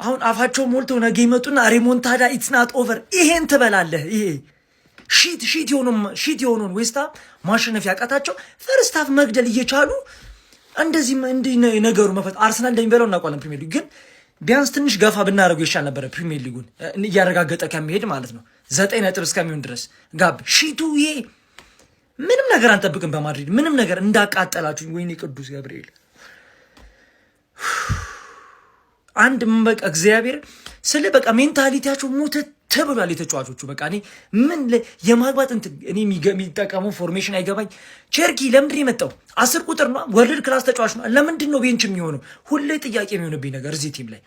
አሁን አፋቸው ሞልተው ነገ ይመጡና ሪሞንታዳ ኢትስ ናት ኦቨር ይሄን ትበላለህ። ይሄ ሺት የሆኑን ዌስታ ማሸነፍ ያቃታቸው ፈርስት ሃፍ መግደል እየቻሉ እንደዚህ ነገሩ መፈት አርሰናል እንደሚበላው እናውቃለን። ፕሪሚየር ሊግ ግን ቢያንስ ትንሽ ገፋ ብናደርገው ይሻል ነበረ። ፕሪሚየር ሊጉን እያረጋገጠ ከሚሄድ ማለት ነው 9 ነጥብ እስከሚሆን ድረስ ጋብ ሺቱ ይሄ ምንም ነገር አንጠብቅም። በማድሪድ ምንም ነገር እንዳቃጠላችሁ ወይኔ ቅዱስ ገብርኤል አንድ በቃ እግዚአብሔር ስለ በቃ ሜንታሊቲያቸው ሞተ ተብሏል። የተጫዋቾቹ በቃ እኔ ምን የማግባት እኔ የሚጠቀሙ ፎርሜሽን አይገባኝ። ቸርኪ ለምንድን ነው የመጣው? 10 ቁጥር ነው፣ ወርልድ ክላስ ተጫዋች ነው። ለምንድን ነው ቤንች የሚሆነው? ሁሌ ጥያቄ የሚሆንብኝ ነገር እዚህ ቲም ላይ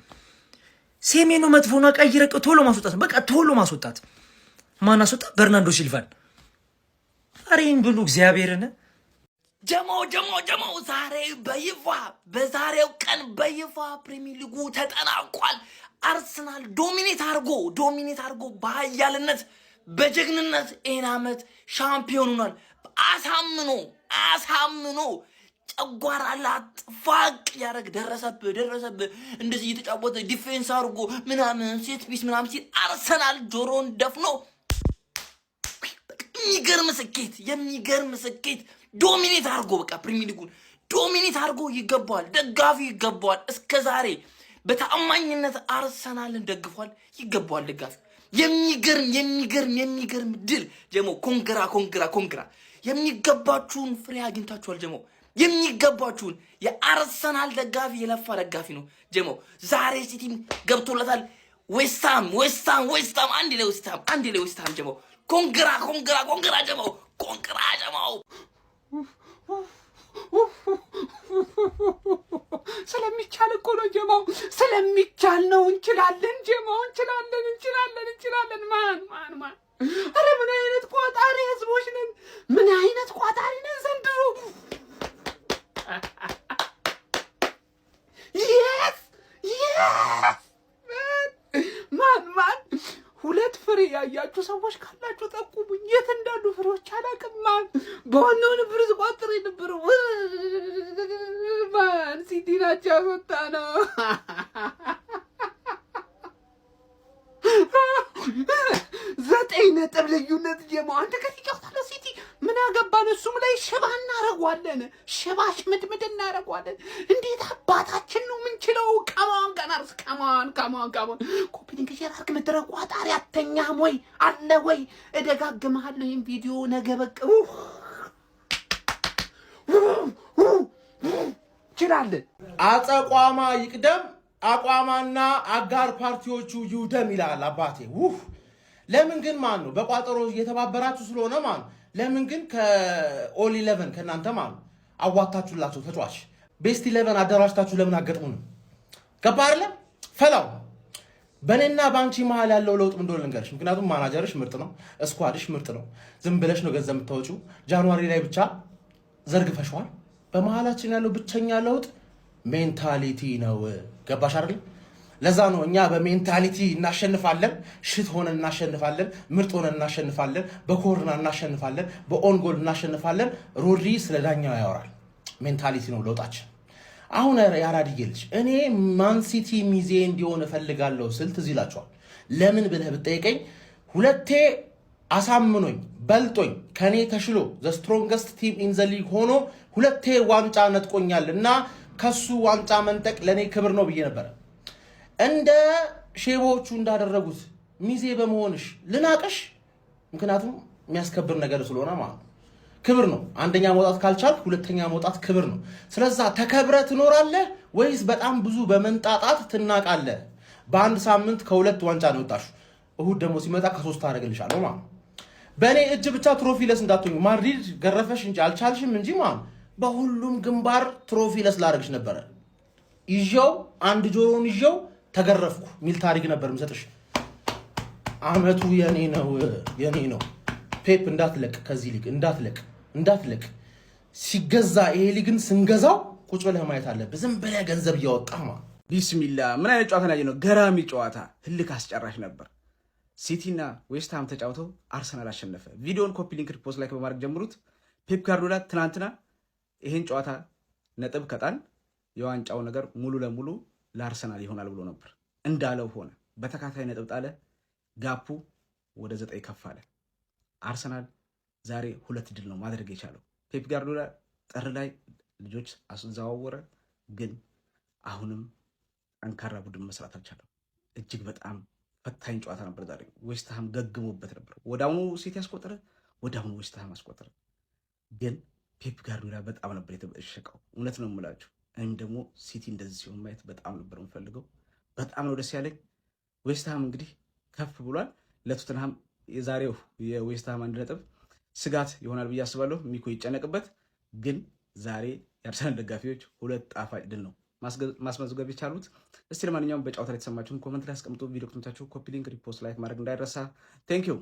ሴሜኖ መጥፎ ነው፣ ቀይረቅ ቶሎ ማስወጣት፣ በቃ ቶሎ ማስወጣት። ማን አስወጣ? በርናንዶ ሲልቫን። አሬን ብሉ እግዚአብሔርን ጀሞ ዛሬ በይፋ በዛሬው ቀን በይፋ ፕሪሚየር ሊጉ ተጠናቋል። አርሰናል ዶሚኔት አርጎ በኃያልነት በጀግንነት ይህን ዓመት ሻምፒዮን ሆኗል። አሳምኖ ጨጓራ ላጥ ፋቅ ያደረግ ደረሰብህ እንደዚህ እየተጫወተ ዲፌንስ አርጎ ምናምን ሴት ፒስ ምናምን ሲል አርሰናል ጆሮን ደፍኖ የሚገርም ስኬት ዶሚኔት አርጎ በቃ ፕሪሚየር ሊጉን ዶሚኔት አርጎ ይገባዋል። ደጋፊ ይገባዋል። እስከ ዛሬ በተአማኝነት አርሰናልን ደግፏል። ይገባዋል ደጋፊ። የሚገርም ድል ጀሞ። ኮንግራ የሚገባችሁን ፍሬ አግኝታችኋል ጀሞ። የሚገባችሁን የአርሰናል ደጋፊ የለፋ ደጋፊ ነው ጀሞ። ዛሬ ሲቲም ገብቶለታል። ዌስትሃም አንድ ላይ ዌስትሃም ጀሞ። ኮንግራ ጀሞ። ስለሚቻል እኮ ነው ጀማው፣ ስለሚቻል ነው። እንችላለን ጀማው፣ እንችላለን። ማን አረ ምን አይነት ቋጣሪ ህዝቦች ነን! ምን አይነት ቋጣሪ ነን ዘንድሮ! yes ማን ሁለት ፍሬ ያያችሁ ሰዎች ካላችሁ ጠቁሙኝ። የት እንዳሉ ፍሬዎች አላውቅም። በዋናው ነበር ዝቋጥር የነበረው ማን ሲቲ ናቸው ያወጣ ነው። 9 ነጥብ ልዩነት ጀማ። አንተ ከሲጫውታለ ሲቲ ምን አገባን? እሱም ላይ ሽባ እናረጋለን፣ ሽባሽ ምድምድ እናረጋለን። እንዴት አባታችን ነው ምንችለው? ካማን ጋናርስ ካማን ኮፒሊንግ ሸራክ መድረቁ አጣሪ አተኛም ወይ አለ ወይ? እደጋግመሃለሁ ይሄን ቪዲዮ ነገ በቃ ይችላል። አጸቋማ ይቅደም አቋማና አጋር ፓርቲዎቹ ይውደም ይላል አባቴ። ለምን ግን ማን ነው በቋጠሮ እየተባበራችሁ ስለሆነ ማን ለምን ግን ከኦል 11 ከናንተ ማን አዋጣችሁላችሁ ተጫዋች ቤስት 11 አደራጅታችሁ ለምን አገጥሙን? ገባ አይደለም ፈላው። በኔና ባንቺ መሃል ያለው ለውጥ ምን እንደሆነ ልንገርሽ። ምክንያቱም ማናጀርሽ ምርጥ ነው፣ ስኳድሽ ምርጥ ነው። ዝም ብለሽ ነው ገንዘብ የምታወጪው። ጃንዋሪ ላይ ብቻ ዘርግፈሽዋል። በመሃላችን ያለው ብቸኛ ለውጥ ሜንታሊቲ ነው። ገባሽ አይደል? ለዛ ነው እኛ በሜንታሊቲ እናሸንፋለን፣ ሽት ሆነን እናሸንፋለን፣ ምርጥ ሆነን እናሸንፋለን፣ በኮርና እናሸንፋለን፣ በኦን ጎል እናሸንፋለን። ሮድሪ ስለ ዳኛው ያወራል። ሜንታሊቲ ነው ለውጣችን። አሁን ያራድዬ ልጅ እኔ ማን ሲቲ ሚዜ እንዲሆን እፈልጋለሁ ስል ትዝ ይላችኋል። ለምን ብለህ ብትጠይቀኝ ሁለቴ አሳምኖኝ በልጦኝ ከኔ ተሽሎ ዘ ስትሮንገስት ቲም ኢን ዘ ሊግ ሆኖ ሁለቴ ዋንጫ ነጥቆኛል እና ከሱ ዋንጫ መንጠቅ ለኔ ክብር ነው ብዬ ነበር። እንደ ሼቦቹ እንዳደረጉት ሚዜ በመሆንሽ ልናቀሽ፣ ምክንያቱም የሚያስከብር ነገር ስለሆነ ማለት ነው። ክብር ነው። አንደኛ መውጣት ካልቻልክ ሁለተኛ መውጣት ክብር ነው። ስለዛ ተከብረ ትኖራለህ ወይስ በጣም ብዙ በመንጣጣት ትናቃለህ? በአንድ ሳምንት ከ2 ዋንጫ ነው ወጣሽ። እሁድ ደግሞ ሲመጣ ከ3 አደረግልሻለሁ ማለት ነው። በእኔ እጅ ብቻ ትሮፊ ለስ እንዳትሆኝ። ማድሪድ ገረፈሽ እንጂ አልቻልሽም እንጂ ማለት በሁሉም ግንባር ትሮፊ ለስ ላደርግሽ ነበረ። ይዤው አንድ ጆሮን ይዤው ተገረፍኩ ሚል ታሪክ ነበር ምሰጥሽ። አመቱ የኔ ነው። ፔፕ እንዳትለቅ፣ ከዚህ ሊግ እንዳትለቅ። ሲገዛ ይሄ ሊግን ስንገዛው ቁጭ ብለህ ማየት አለብህ። ዝም ብለህ ገንዘብ እያወጣህ ማለት። ቢስሚላ ምን አይነት ጨዋታ ነው ያየነው? ገራሚ ጨዋታ፣ ህልክ አስጨራሽ ነበር። ሲቲና ዌስትሃም ተጫውተው አርሰናል አሸነፈ። ቪዲዮን ኮፒ ሊንክ ፖስት ላይክ በማድረግ ጀምሩት። ፔፕ ጋርዲዮላ ትናንትና ይሄን ጨዋታ ነጥብ ከጣል የዋንጫው ነገር ሙሉ ለሙሉ ለአርሰናል ይሆናል ብሎ ነበር። እንዳለው ሆነ። በተካታይ ነጥብ ጣለ። ጋፑ ወደ 9 ከፍ አለ። አርሰናል ዛሬ 2 ድል ነው ማድረግ የቻለው። ፔፕ ጋርዲዮላ ጥር ላይ ልጆች አዘዋወረ፣ ግን አሁንም ጠንካራ ቡድን መስራት አልቻለም። እጅግ በጣም ፈታኝ ጨዋታ ነበር ዛሬ። ዌስትሃም ገግሞበት ነበር። ወደ አሁኑ ሲቲ ያስቆጠረ፣ ወደ አሁኑ ዌስትሃም አስቆጠረ። ግን ፔፕ ጋርዲዮላ በጣም ነበር የተበሸቀው። እውነት ነው የምላችሁ። እኔም ደግሞ ሲቲ እንደዚህ ሲሆን ማየት በጣም ነበር የምፈልገው። በጣም ነው ደስ ያለኝ። ዌስትሃም እንግዲህ ከፍ ብሏል። ለቶተንሃም የዛሬው የዌስትሃም 1 ነጥብ ስጋት ይሆናል ብዬ አስባለሁ። ሚኮ ይጨነቅበት። ግን ዛሬ የአርሰናል ደጋፊዎች 2 ጣፋጭ ድል ነው ማስመዝገብ የቻሉት። እስቲ ለማንኛውም በጨዋታ ላይ የተሰማችሁን ኮመንት ላይ አስቀምጡ። ቪዲዮ ከተመቻችሁ ኮፒ ሊንክ፣ ሪፖስት፣ ላይክ ማድረግ እንዳይረሳ። ቴንክ ዩ